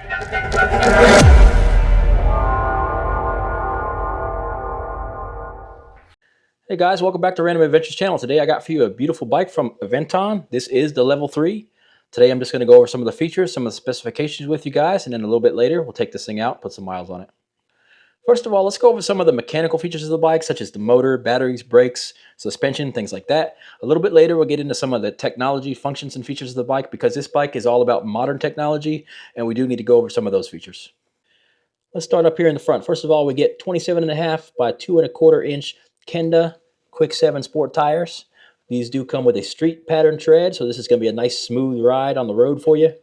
Hey guys, welcome back to Random Adventures channel. Today I got for you a beautiful bike from Aventon. This is the level 3. Today I'm just going to go over some of the features, some of the specifications with you guys, and then a little bit later we'll take this thing out, put some miles on it. First of all, let's go over some of the mechanical features of the bike, such as the motor, batteries, brakes, suspension, things like that. A little bit later we'll get into some of the technology, functions, and features of the bike, because this bike is all about modern technology, and we do need to go over some of those features. Let's start up here in the front. First of all, we get 27.5 by 2¼ inch Kenda Quick 7 Sport tires. These do come with a street pattern tread, so this is going to be a nice smooth ride on the road for you.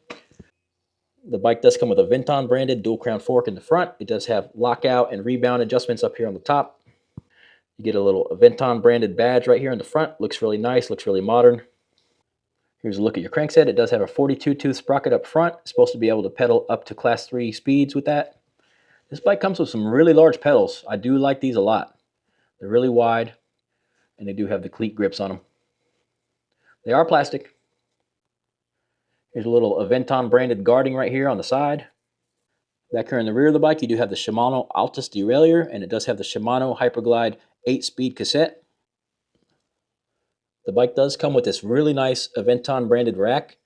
The bike does come with a Aventon branded dual crown fork in the front. It does have lockout and rebound adjustments up here on the top. You get a little Aventon branded badge right here in the front. Looks really nice, looks really modern. Here's a look at your crankset. It does have a 42-tooth sprocket up front. It's supposed to be able to pedal up to class 3 speeds with that. This bike comes with some really large pedals. I do like these a lot. They're really wide, and they do have the cleat grips on them. They are plastic. Here's a little Aventon branded guarding right here on the side. Back here in the rear of the bike, you do have the Shimano Altus derailleur, and it does have the Shimano Hyperglide 8-speed cassette. The bike does come with this really nice Aventon branded rack.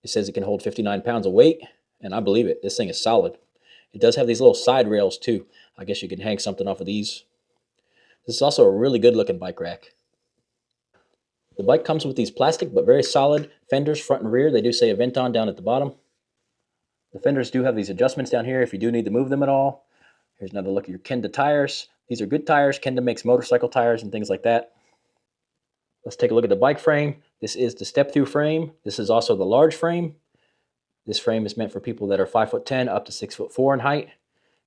It says it can hold 59 pounds of weight, and I believe it. This thing is solid. It does have these little side rails too. I guess you can hang something off of these. This is also a really good looking bike rack. The bike comes with these plastic but very solid fenders front and rear. They do say Aventon down at the bottom. The fenders do have these adjustments down here if you do need to move them at all. Here's another look at your Kenda tires. These are good tires. Kenda makes motorcycle tires and things like that. Let's take a look at the bike frame. This is the step-through frame. This is also the large frame. This frame is meant for people that are 5'10" up to 6'4" in height.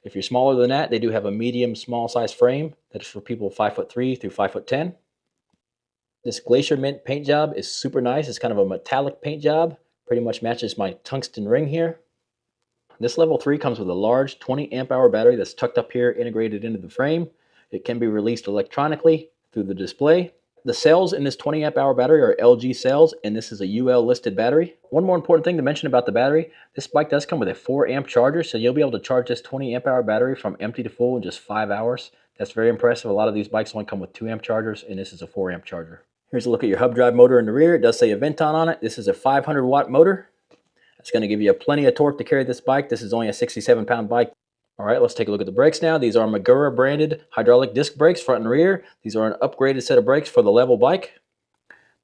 If you're smaller than that, they do have a medium small size frame that is for people 5'3" through 5'10". This Glacier Mint paint job is super nice. It's kind of a metallic paint job. Pretty much matches my tungsten ring here. This level 3 comes with a large 20 amp hour battery that's tucked up here, integrated into the frame. It can be released electronically through the display. The cells in this 20 amp hour battery are LG cells, and this is a UL listed battery. One more important thing to mention about the battery, this bike does come with a 4 amp charger, so you'll be able to charge this 20 amp hour battery from empty to full in just 5 hours. That's very impressive. A lot of these bikes only come with 2 amp chargers, and this is a 4 amp charger. Here's a look at your hub drive motor in the rear. It does say Aventon on it. This is a 500 watt motor. That's going to give you plenty of torque to carry this bike. This is only a 67 pound bike. All right, let's take a look at the brakes now. These are Magura branded hydraulic disc brakes, front and rear. These are an upgraded set of brakes for the level bike.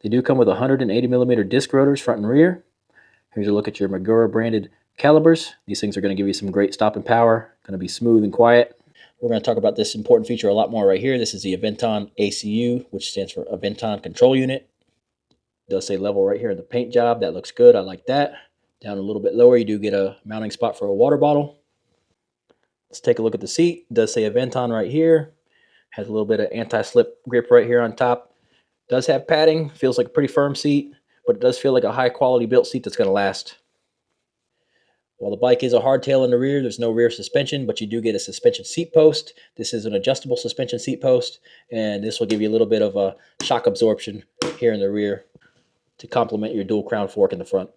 They do come with 180 millimeter disc rotors, front and rear. Here's a look at your Magura branded calipers. These things are going to give you some great stopping power. Going to be smooth and quiet. We're going to talk about this important feature a lot more right here. This is the Aventon ACU, which stands for Aventon Control Unit. It does say level right here in the paint job. That looks good. I like that. Down a little bit lower, you do get a mounting spot for a water bottle. Let's take a look at the seat. It does say Aventon right here. Has a little bit of anti-slip grip right here on top. Does have padding. Feels like a pretty firm seat, but it does feel like a high quality built seat that's going to last. While the bike is a hardtail in the rear, there's no rear suspension, but you do get a suspension seat post. This is an adjustable suspension seat post, and this will give you a little bit of a shock absorption here in the rear to complement your dual crown fork in the front.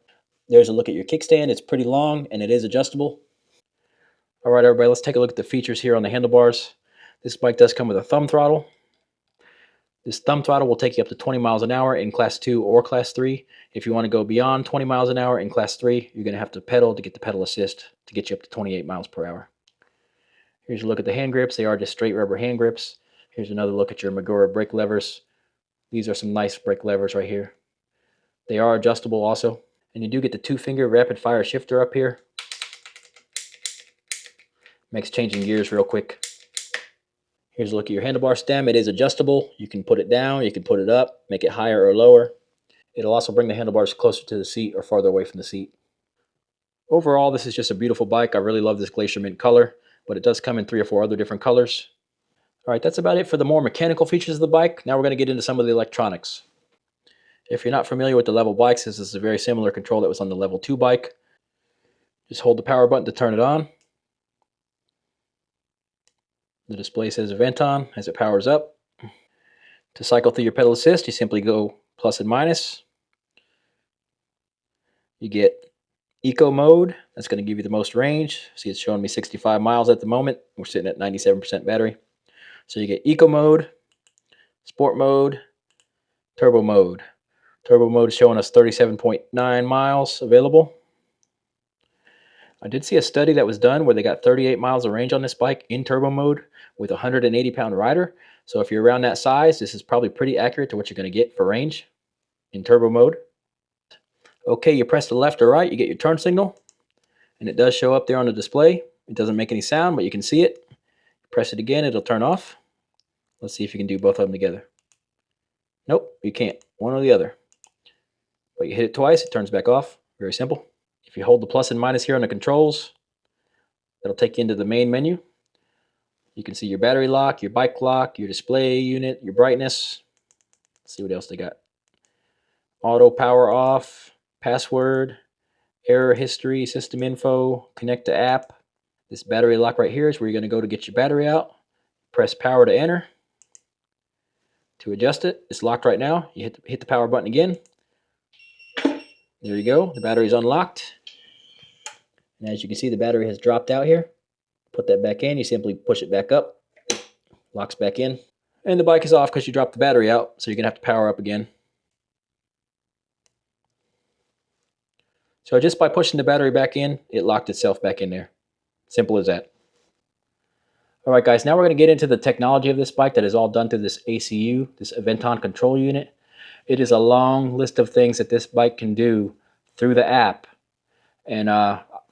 There's a look at your kickstand. It's pretty long, and it is adjustable. All right, everybody, let's take a look at the features here on the handlebars. This bike does come with a thumb throttle. This thumb throttle will take you up to 20 miles an hour in Class 2 or Class 3. If you want to go beyond 20 miles an hour in Class 3, you're going to have to pedal to get the pedal assist to get you up to 28 miles per hour. Here's a look at the hand grips. They are just straight rubber hand grips. Here's another look at your Magura brake levers. These are some nice brake levers right here. They are adjustable also. And you do get the 2-finger rapid fire shifter up here. Makes changing gears real quick. Here's a look at your handlebar stem. It is adjustable. You can put it down, you can put it up, make it higher or lower. It'll also bring the handlebars closer to the seat or farther away from the seat. Overall, this is just a beautiful bike. I really love this Glacier Mint color, but it does come in 3 or 4 other different colors. All right, that's about it for the more mechanical features of the bike. Now we're going to get into some of the electronics. If you're not familiar with the level bikes, this is a very similar control that was on the level 2 bike. Just hold the power button to turn it on. The display says Aventon as it powers up. To cycle through your pedal assist, you simply go plus and minus. You get Eco mode, that's going to give you the most range. See, it's showing me 65 miles at the moment. We're sitting at 97% battery. So you get Eco mode, Sport mode, Turbo mode. Turbo mode is showing us 37.9 miles available. I did see a study that was done where they got 38 miles of range on this bike in turbo mode with a 180-pound rider. So if you're around that size, this is probably pretty accurate to what you're going to get for range in turbo mode. Okay, you press the left or right, you get your turn signal, and it does show up there on the display. It doesn't make any sound, but you can see it. Press it again, it'll turn off. Let's see if you can do both of them together. Nope, you can't. One or the other. But you hit it twice, it turns back off. Very simple. If you hold the plus and minus here on the controls, it'll take you into the main menu. You can see your battery lock, your bike lock, your display unit, your brightness. Let's see what else they got. Auto power off, password, error history, system info, connect to app. This battery lock right here is where you're going to go to get your battery out. Press power to enter. To adjust it, it's locked right now. You hit the power button again. There you go. The battery is unlocked. And as you can see, the battery has dropped out here. Put that back in. You simply push it back up. Locks back in. And the bike is off because you dropped the battery out. So you're going to have to power up again. So just by pushing the battery back in, it locked itself back in there. Simple as that. All right, guys, now we're going to get into the technology of this bike that is all done through this ACU, this Aventon control unit. It is a long list of things that this bike can do through the app. And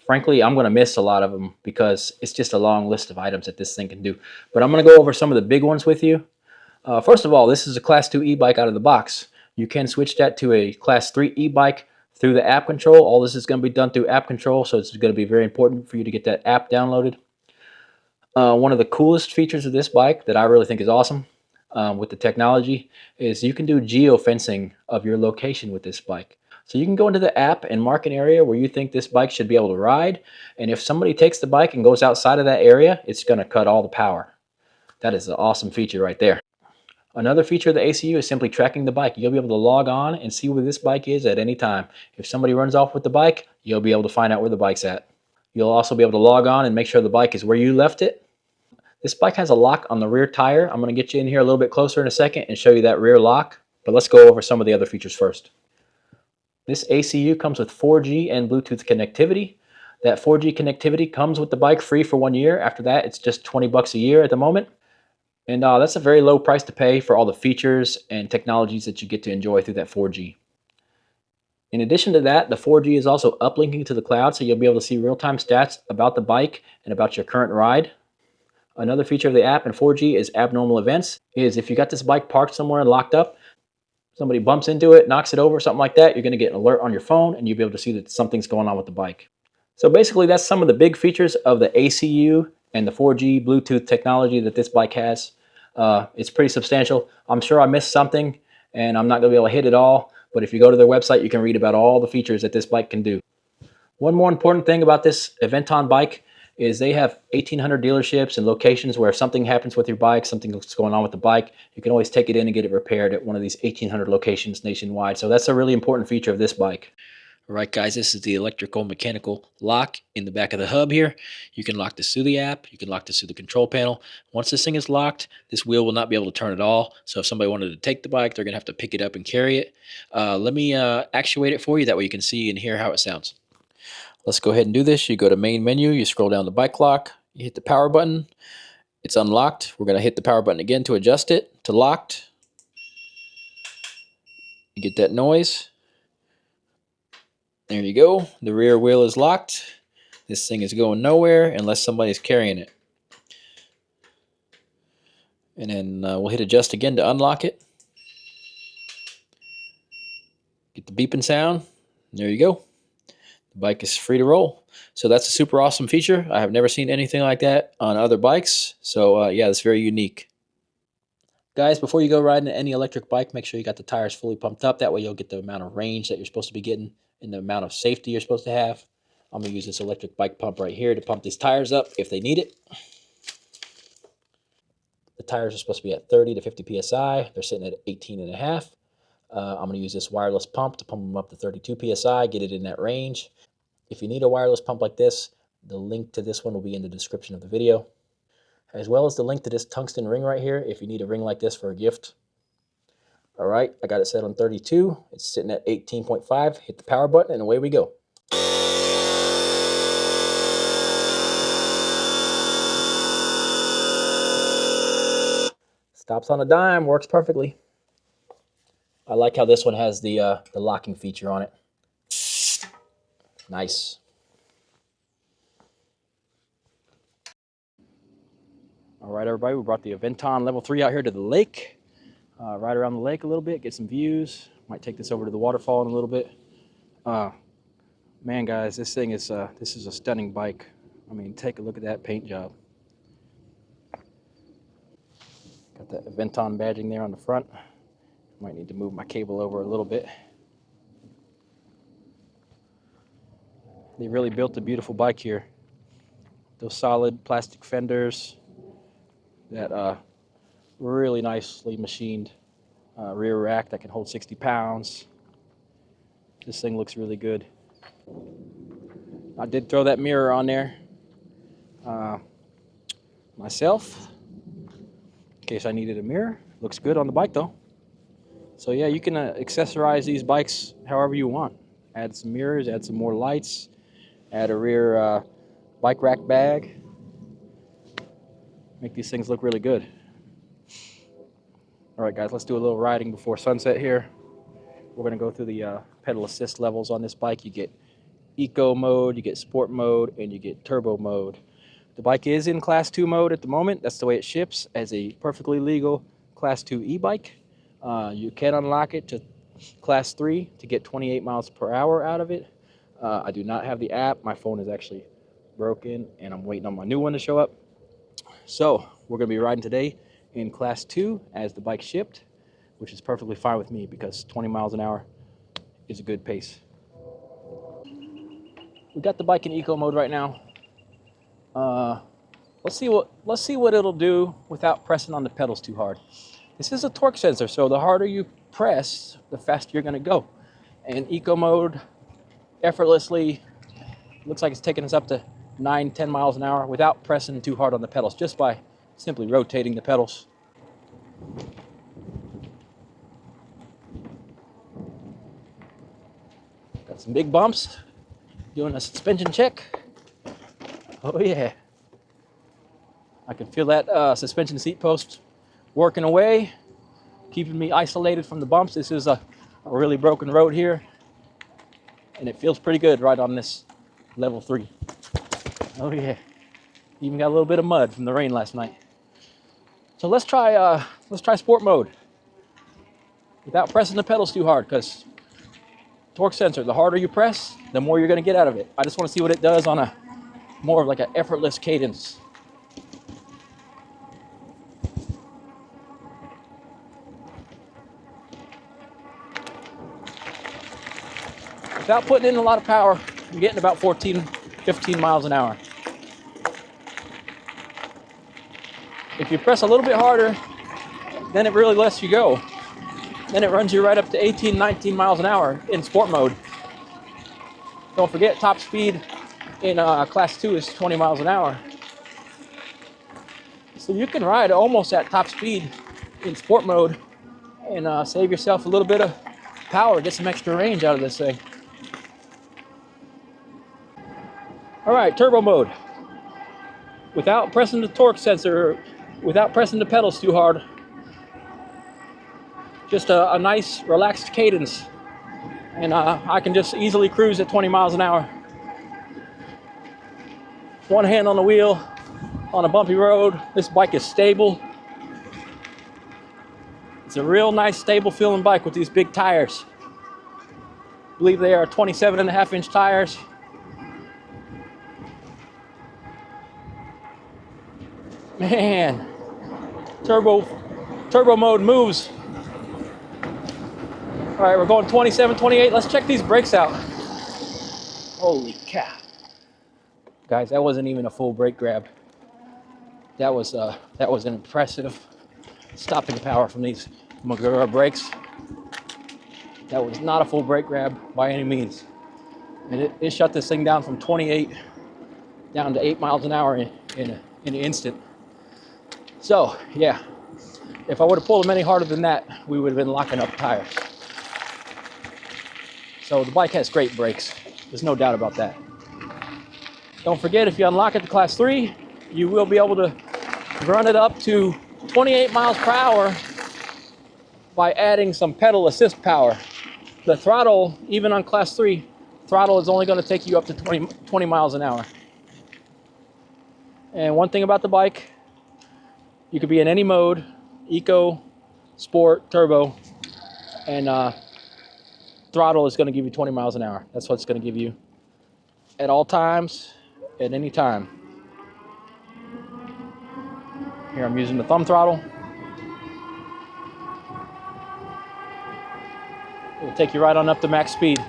frankly, I'm going to miss a lot of them because it's just a long list of items that this thing can do. But I'm going to go over some of the big ones with you. First of all, this is a Class 2 e-bike out of the box. You can switch that to a Class 3 e-bike through the app control. All this is going to be done through app control, so it's going to be very important for you to get that app downloaded. One of the coolest features of this bike that I really think is awesome with the technology is you can do geofencing of your location with this bike. So you can go into the app and mark an area where you think this bike should be able to ride. And if somebody takes the bike and goes outside of that area, it's going to cut all the power. That is an awesome feature right there. Another feature of the ACU is simply tracking the bike. You'll be able to log on and see where this bike is at any time. If somebody runs off with the bike, you'll be able to find out where the bike's at. You'll also be able to log on and make sure the bike is where you left it. This bike has a lock on the rear tire. I'm going to get you in here a little bit closer in a second and show you that rear lock. But let's go over some of the other features first. This ACU comes with 4G and Bluetooth connectivity. That 4G connectivity comes with the bike free for 1 year. After that, it's just 20 bucks a year at the moment. And that's a very low price to pay for all the features and technologies that you get to enjoy through that 4G. In addition to that, the 4G is also uplinking to the cloud, so you'll be able to see real-time stats about the bike and about your current ride. Another feature of the app in 4G is abnormal events. If you got this bike parked somewhere and locked up, somebody bumps into it, knocks it over, something like that, you're going to get an alert on your phone and you'll be able to see that something's going on with the bike. So basically, that's some of the big features of the ACU and the 4G Bluetooth technology that this bike has. It's pretty substantial. I'm sure I missed something and I'm not going to be able to hit it all, but if you go to their website, you can read about all the features that this bike can do. One more important thing about this Aventon bike is they have 1,800 dealerships and locations where if something happens with your bike, something's going on with the bike, you can always take it in and get it repaired at one of these 1,800 locations nationwide. So that's a really important feature of this bike. All right, guys, this is the electrical mechanical lock in the back of the hub here. You can lock this through the app. You can lock this through the control panel. Once this thing is locked, this wheel will not be able to turn at all. So if somebody wanted to take the bike, they're going to have to pick it up and carry it. Let me actuate it for you. That way you can see and hear how it sounds. Let's go ahead and do this. You go to main menu, you scroll down the bike lock, you hit the power button. It's unlocked. We're going to hit the power button again to adjust it to locked. You get that noise. There you go. The rear wheel is locked. This thing is going nowhere unless somebody's carrying it. And then we'll hit adjust again to unlock it. Get the beeping sound. There you go. The bike is free to roll. So that's a super awesome feature. I have never seen anything like that on other bikes. So yeah, it's very unique. Guys, before you go riding any electric bike, make sure you got the tires fully pumped up. That way you'll get the amount of range that you're supposed to be getting and the amount of safety you're supposed to have. I'm going to use this electric bike pump right here to pump these tires up if they need it. The tires are supposed to be at 30 to 50 psi. They're sitting at 18.5. I'm going to use this wireless pump to pump them up to 32 psi, get it in that range. If you need a wireless pump like this, the link to this one will be in the description of the video, as well as the link to this tungsten ring right here if you need a ring like this for a gift. All right, I got it set on 32. It's sitting at 18.5. Hit the power button and away we go. Stops on a dime, works perfectly. I like how this one has the locking feature on it. Nice. All right, everybody, we brought the Aventon Level 3 out here to the lake. Ride around the lake a little bit, get some views. Might take this over to the waterfall in a little bit. Man, guys, this thing is this is a stunning bike. I mean, take a look at that paint job. Got that Aventon badging there on the front. Might need to move my cable over a little bit. They really built a beautiful bike here. Those solid plastic fenders, that really nicely machined rear rack that can hold 60 pounds. This thing looks really good. I did throw that mirror on there myself in case I needed a mirror. Looks good on the bike though. So yeah, you can accessorize these bikes however you want. Add some mirrors, add some more lights, add a rear bike rack bag. Make these things look really good. All right, guys, let's do a little riding before sunset here. We're going to go through the pedal assist levels on this bike. You get eco mode, you get sport mode, and you get turbo mode. The bike is in class 2 mode at the moment. That's the way it ships as a perfectly legal class 2 e-bike. You can unlock it to class 3 to get 28 miles per hour out of it. I do not have the app. My phone is actually broken, and I'm waiting on my new one to show up. So we're going to be riding today in class 2 as the bike shipped, which is perfectly fine with me because 20 miles an hour is a good pace. We got the bike in eco mode right now. Let's see what it'll do without pressing on the pedals too hard. This is a torque sensor, so the harder you press, the faster you're going to go. And eco mode effortlessly looks like it's taking us up to 9-10 miles an hour without pressing too hard on the pedals, just by simply rotating the pedals. Got some big bumps. Doing a suspension check. Oh yeah. I can feel that suspension seat post working away, keeping me isolated from the bumps. This is a really broken road here, and it feels pretty good right on this level 3. Oh yeah. Even got a little bit of mud from the rain last night. So let's try sport mode without pressing the pedals too hard, because torque sensor, the harder you press, the more you're going to get out of it. I just want to see what it does on a more of like an effortless cadence. Without putting in a lot of power, I'm getting about 14-15 miles an hour. If you press a little bit harder, then it really lets you go. Then it runs you right up to 18-19 miles an hour in sport mode. Don't forget, top speed in class 2 is 20 miles an hour. So you can ride almost at top speed in sport mode and save yourself a little bit of power, get some extra range out of this thing. All right, turbo mode. Without pressing the torque sensor, without pressing the pedals too hard. Just a nice relaxed cadence. And I can just easily cruise at 20 miles an hour. One hand on the wheel on a bumpy road. This bike is stable. It's a real nice stable feeling bike with these big tires. I believe they are 27.5-inch tires. Man, turbo mode moves. All right, we're going 27, 28. Let's check these brakes out. Holy cow. Guys, that wasn't even a full brake grab. That was an impressive stopping power from these Magura brakes. That was not a full brake grab by any means. And it shut this thing down from 28 down to 8 miles an hour in an instant. So yeah, if I would have pulled them any harder than that, we would have been locking up tires. So the bike has great brakes. There's no doubt about that. Don't forget, if you unlock it to Class 3, you will be able to run it up to 28 miles per hour by adding some pedal assist power. The throttle, even on Class 3, throttle is only going to take you up to 20 miles an hour. And one thing about the bike, you could be in any mode, eco, sport, turbo, and throttle is going to give you 20 miles an hour. That's what it's going to give you at all times, at any time. Here I'm using the thumb throttle. It'll take you right on up to max speed.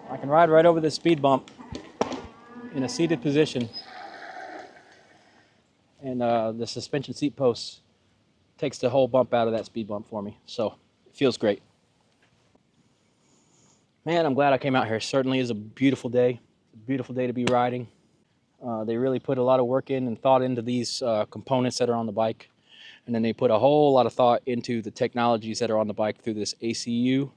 I can ride right over this speed bump in a seated position, and the suspension seat post takes the whole bump out of that speed bump for me, so it feels great. Man, I'm glad I came out here. It certainly is a beautiful day. It's a beautiful day to be riding. They really put a lot of work in and thought into these components that are on the bike, and then they put a whole lot of thought into the technologies that are on the bike through this ACU.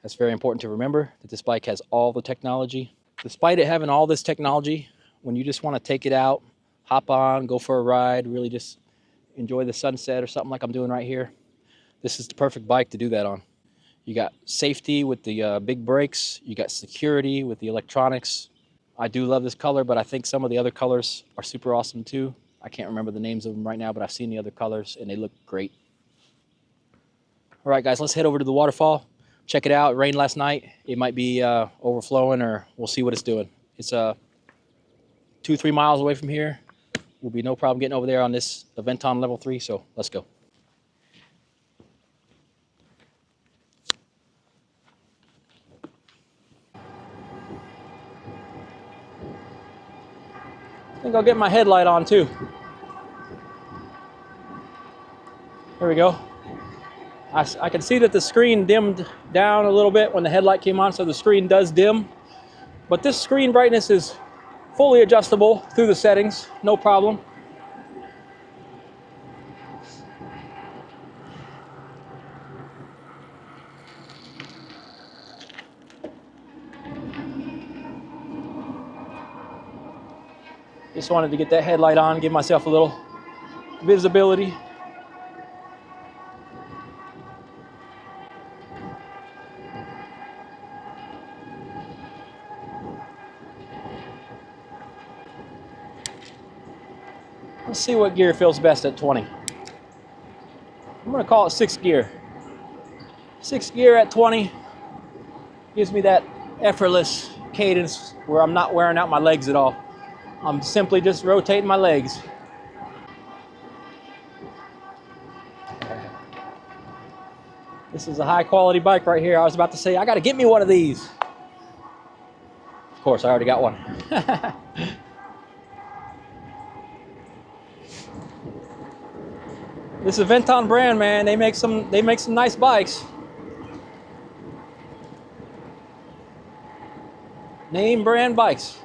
That's very important to remember, that this bike has all the technology. Despite it having all this technology, when you just want to take it out, hop on, go for a ride, really just enjoy the sunset or something like I'm doing right here, this is the perfect bike to do that on. You got safety with the big brakes, you got security with the electronics. I do love this color, but I think some of the other colors are super awesome too. I can't remember the names of them right now, but I've seen the other colors and they look great. All right, guys, let's head over to the waterfall. Check it out. It rained last night. It might be overflowing, or we'll see what it's doing. It's 2-3 miles away from here. Will be no problem getting over there on this Aventon level 3, so let's go. I think I'll get my headlight on too. Here we go. I can see that the screen dimmed down a little bit when the headlight came on, so the screen does dim. But this screen brightness is fully adjustable through the settings, no problem. Just wanted to get that headlight on, give myself a little visibility. Let's see what gear feels best at 20. I'm gonna call it 6th gear. 6th gear at 20 gives me that effortless cadence where I'm not wearing out my legs at all. I'm simply just rotating my legs. This is a high quality bike right here. I was about to say, I gotta get me one of these. Of course, I already got one. This Aventon brand, man, they make some nice bikes. Name brand bikes.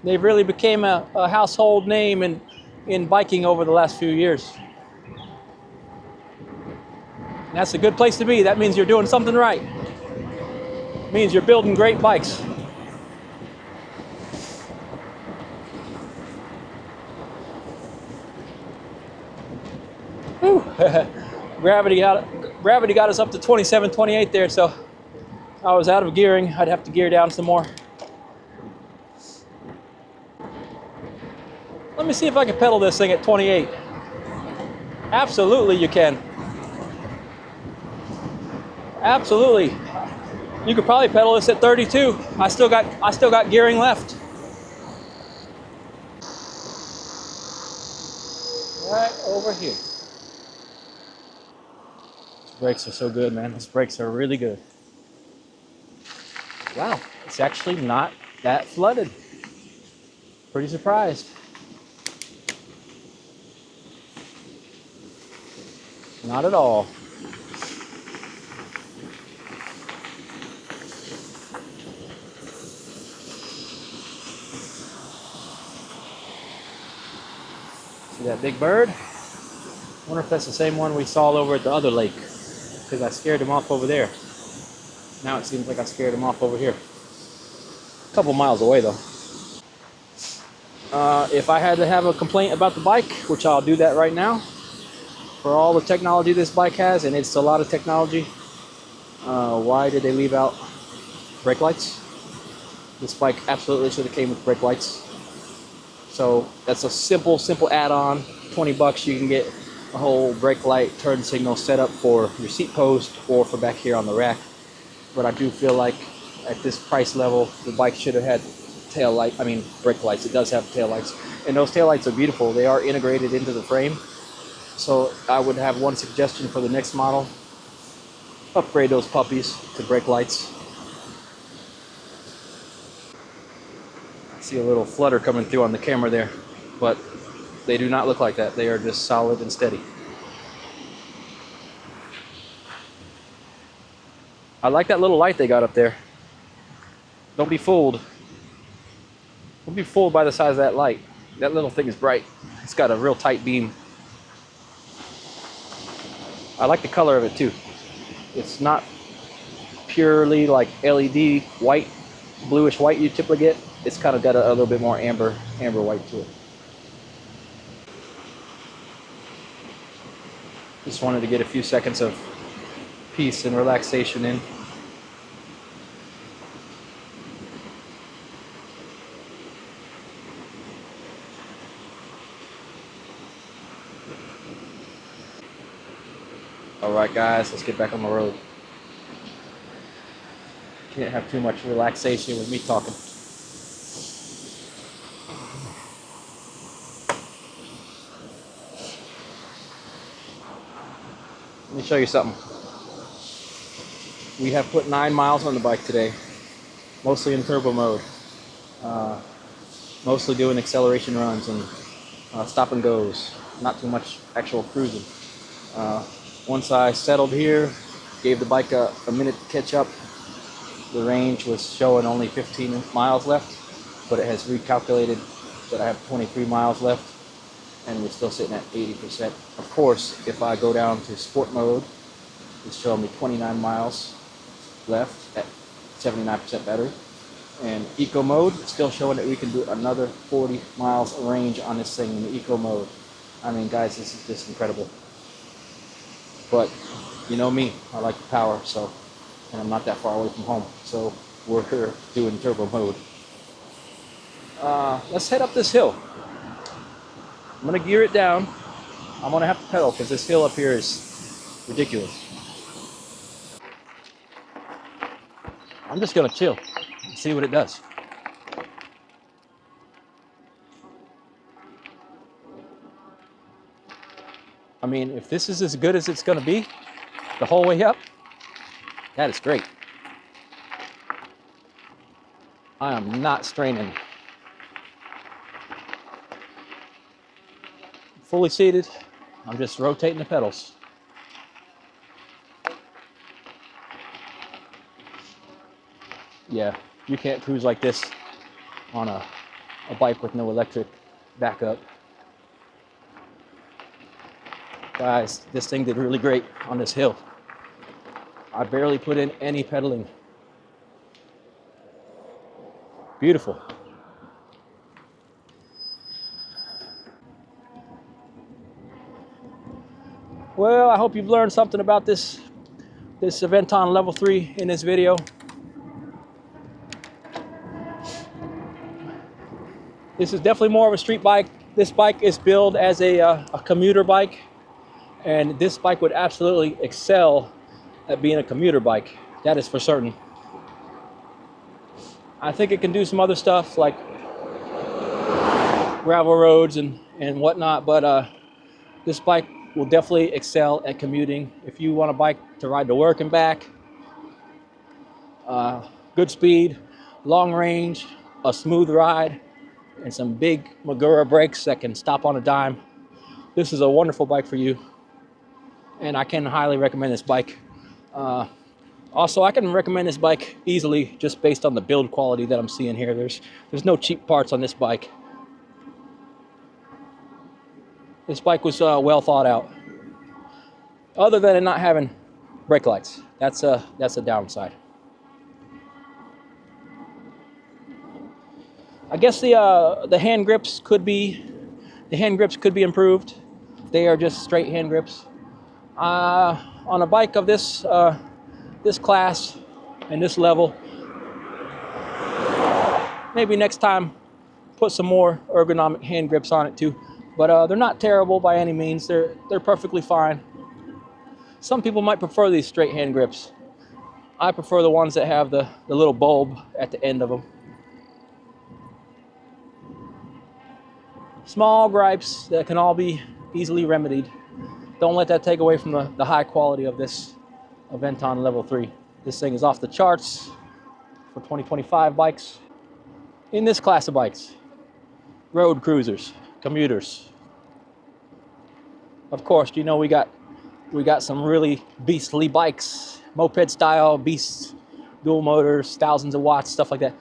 They've really became a household name in biking over the last few years. And that's a good place to be. That means you're doing something right. It means you're building great bikes. Whew. Gravity got us up to 27, 28 there, so I was out of gearing. I'd have to gear down some more. Let me see if I can pedal this thing at 28. Absolutely you can. Absolutely. You could probably pedal this at 32. I still got gearing left. Right over here. Brakes are so good, man. Those brakes are really good. Wow, it's actually not that flooded. Pretty surprised. Not at all. See that big bird? I wonder if that's the same one we saw over at the other lake, because I scared him off over there. Now it seems like I scared him off over here. A couple miles away though. If I had to have a complaint about the bike, which I'll do that right now, for all the technology this bike has, and it's a lot of technology, why did they leave out brake lights? This bike absolutely should have came with brake lights. So that's a simple add-on. 20 bucks, you can get a whole brake light turn signal set up for your seat post or for back here on the rack. But I do feel like at this price level, the bike should have had brake lights. It does have tail lights, and those tail lights are beautiful. They are integrated into the frame. So I would have one suggestion for the next model: upgrade those puppies to brake lights. I see a little flutter coming through on the camera there, but they do not look like that. They are just solid and steady. I like that little light they got up there. Don't be fooled. Don't be fooled by the size of that light. That little thing is bright. It's got a real tight beam. I like the color of it too. It's not purely like LED white, bluish white you typically get. It's kind of got a little bit more amber white to it. Just wanted to get a few seconds of peace and relaxation in. Alright guys, let's get back on the road. Can't have too much relaxation with me talking. Let me show you something. We have put 9 miles on the bike today, mostly in turbo mode. Mostly doing acceleration runs and stop and goes. Not too much actual cruising. Once I settled here, gave the bike a minute to catch up. The range was showing only 15 miles left, but it has recalculated that I have 23 miles left, and we're still sitting at 80%. Of course, if I go down to sport mode, it's showing me 29 miles left at 79% battery. And eco mode, it's still showing that we can do another 40 miles of range on this thing in the eco mode. I mean, guys, this is just incredible. But you know me, I like the power, and I'm not that far away from home, so we're here doing turbo mode. Let's head up this hill. I'm gonna gear it down. I'm gonna have to pedal because this hill up here is ridiculous. I'm just gonna chill and see what it does. I mean, if this is as good as it's gonna be the whole way up, that is great. I am not straining. Fully seated, I'm just rotating the pedals. Yeah, you can't cruise like this on a bike with no electric backup. Guys, this thing did really great on this hill. I barely put in any pedaling. Beautiful. Well, I hope you've learned something about this Aventon Level 3 in this video. This is definitely more of a street bike. This bike is billed as a commuter bike, and this bike would absolutely excel at being a commuter bike. That is for certain. I think it can do some other stuff like gravel roads and whatnot, but this bike will definitely excel at commuting. If you want a bike to ride to work and back, good speed, long range, a smooth ride, and some big Magura brakes that can stop on a dime, this is a wonderful bike for you. And I can highly recommend this bike. Also, I can recommend this bike easily just based on the build quality that I'm seeing here. There's no cheap parts on this bike. This bike was well thought out. Other than it not having brake lights, that's a downside. I guess the hand grips could be improved. They are just straight hand grips. On a bike of this this class and this level, maybe next time put some more ergonomic hand grips on it too. But they're not terrible by any means. They're perfectly fine. Some people might prefer these straight hand grips. I prefer the ones that have the little bulb at the end of them. Small gripes that can all be easily remedied. Don't let that take away from the high quality of this Aventon Level 3. This thing is off the charts for 2025 bikes. In this class of bikes, road cruisers, commuters. Of course, you know we got some really beastly bikes, moped style beasts, dual motors, thousands of watts, stuff like that.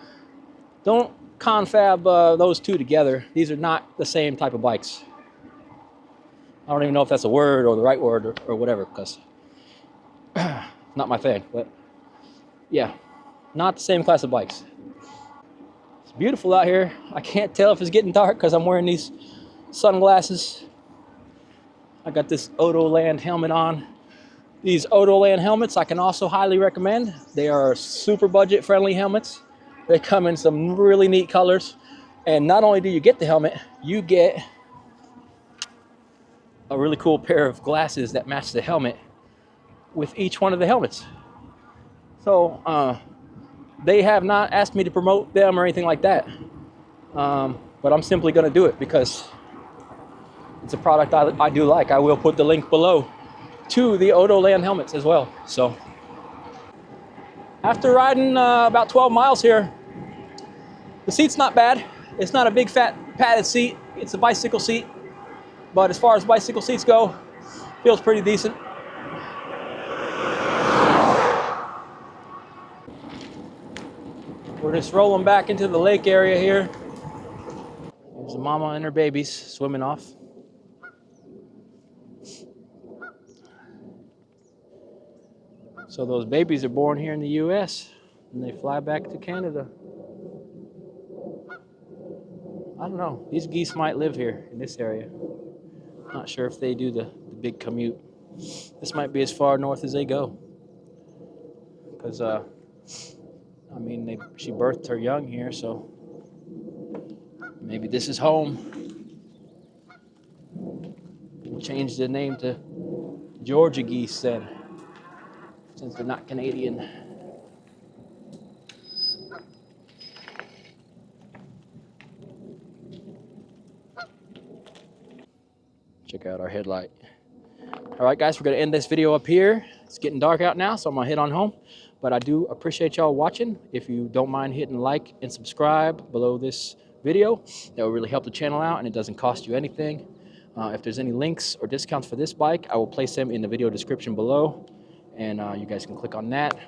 Don't confab those two together. These are not the same type of bikes. I don't even know if that's a word or the right word or whatever, because not my thing. But yeah, not the same class of bikes. It's beautiful out here. I can't tell if it's getting dark because I'm wearing these sunglasses. I got this Odoland helmet on. These Odoland helmets I can also highly recommend. They are super budget friendly helmets. They come in some really neat colors. And not only do you get the helmet, you get a really cool pair of glasses that match the helmet with each one of the helmets. So they have not asked me to promote them or anything like that. But I'm simply going to do it because it's a product I do like. I will put the link below to the Odoland helmets as well. So after riding about 12 miles here, the seat's not bad. It's not a big fat padded seat. It's a bicycle seat. But as far as bicycle seats go, feels pretty decent. We're just rolling back into the lake area here. There's a mama and her babies swimming off. So those babies are born here in the US and they fly back to Canada. I don't know. These geese might live here in this area. Not sure if they do the big commute. This might be as far north as they go. Because, I mean, she birthed her young here, so maybe this is home. We'll change the name to Georgia geese then, since they're not Canadian. Check out our headlight. All right, guys, we're going to end this video up here. It's getting dark out now, so I'm going to head on home. But I do appreciate y'all watching. If you don't mind hitting like and subscribe below this video, that will really help the channel out, and it doesn't cost you anything. If there's any links or discounts for this bike, I will place them in the video description below, and you guys can click on that.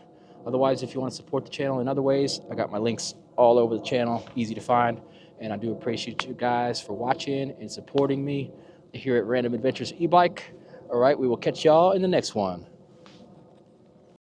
Otherwise, if you want to support the channel in other ways, I got my links all over the channel, easy to find. And I do appreciate you guys for watching and supporting me here at Random Adventures e-bike. All right, we will catch y'all in the next one.